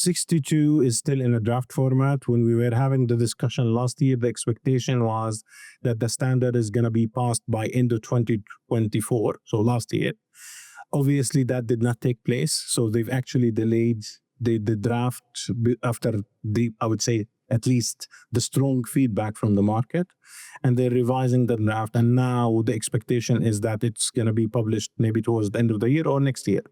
62 is still in a draft format. When we were having the discussion last year, the expectation was that the standard is going to be passed by end of 2024, so last year. Obviously, that did not take place, so they've actually delayed the draft after I would say, at least the strong feedback from the market, and they're revising the draft. And now the expectation is that it's going to be published maybe towards the end of the year or next year.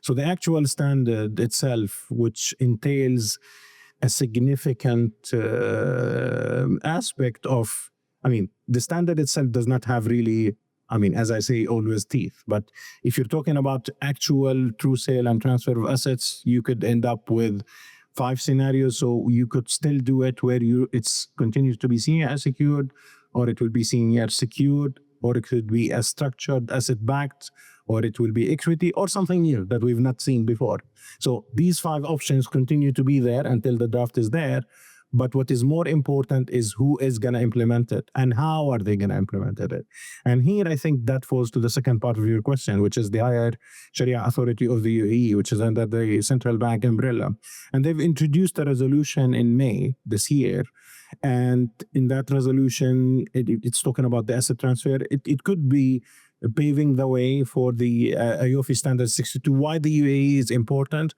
So the actual standard itself, which entails a significant aspect of, the standard itself does not have really, as I say, always teeth. But if you're talking about actual true sale and transfer of assets, you could end up with 5 scenarios. So you could still do it where it's continues to be senior unsecured, or it will be senior secured, or it could be a structured asset backed, or it will be equity, or something new that we've not seen before. So these 5 options continue to be there until the draft is there. But what is more important is who is going to implement it and how are they going to implement it. And here, I think that falls to the second part of your question, which is the higher Sharia authority of the UAE, which is under the central bank umbrella. And they've introduced a resolution in May this year. And in that resolution, it's talking about the asset transfer. It could be paving the way for the AAOIFI Standard 62. Why the UAE is important?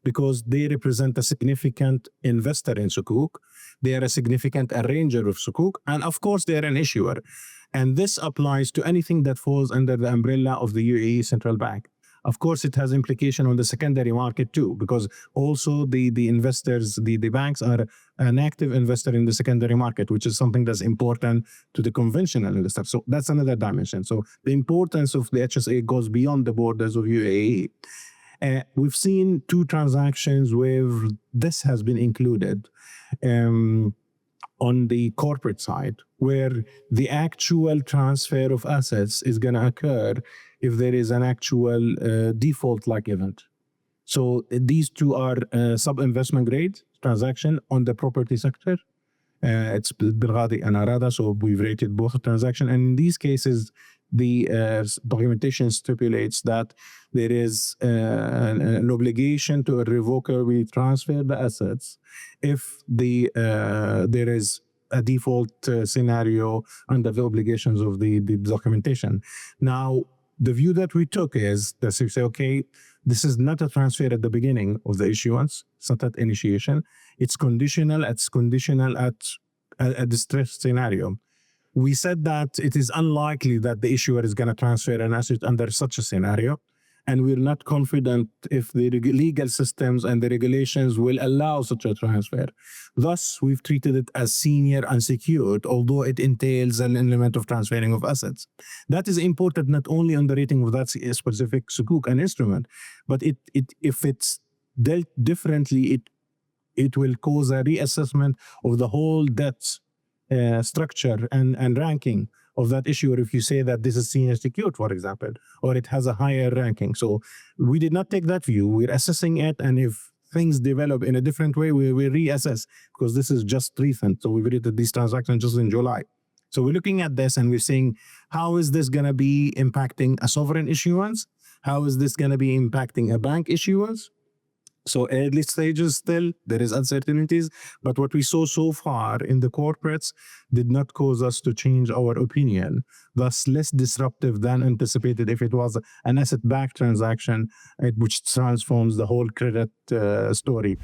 Because they represent a significant investor in Sukuk. They are a significant arranger of Sukuk. And of course, they are an issuer. And this applies to anything that falls under the umbrella of the UAE Central Bank. Of course, it has implication on the secondary market too, because also the investors, the banks are an active investor in the secondary market, which is something that's important to the conventional investor. So that's another dimension. So the importance of the HSA goes beyond the borders of UAE. We've seen 2 transactions where this has been included on the corporate side, where the actual transfer of assets is going to occur if there is an actual default-like event. So these 2 are sub-investment grade transaction on the property sector. It's Bilghadi and Arada, so we've rated both transactions. And in these cases, the documentation stipulates that there is an obligation to irrevocably transfer the assets if there is a default scenario under the obligations of the documentation. Now, the view that we took is that we say, okay, this is not a transfer at the beginning of the issuance. It's not at initiation. It's conditional. It's conditional at a distressed scenario. We said that it is unlikely that the issuer is going to transfer an asset under such a scenario. And we're not confident if the legal systems and the regulations will allow such a transfer. Thus, we've treated it as senior unsecured, although it entails an element of transferring of assets. That is important not only on the rating of that specific sukuk and instrument, but if it's dealt differently, it will cause a reassessment of the whole debt structure and ranking of that issuer if you say that this is senior secured, for example, or it has a higher ranking. So we did not take that view. We're assessing it, and if things develop in a different way, we will reassess, because this is just recent. So we rated these transactions just in July. So we're looking at this and we're saying, how is this going to be impacting a sovereign issuance? How is this going to be impacting a bank issuance? So early stages still, there is uncertainties, but what we saw so far in the corporates did not cause us to change our opinion, thus less disruptive than anticipated if it was an asset-backed transaction, which transforms the whole credit story.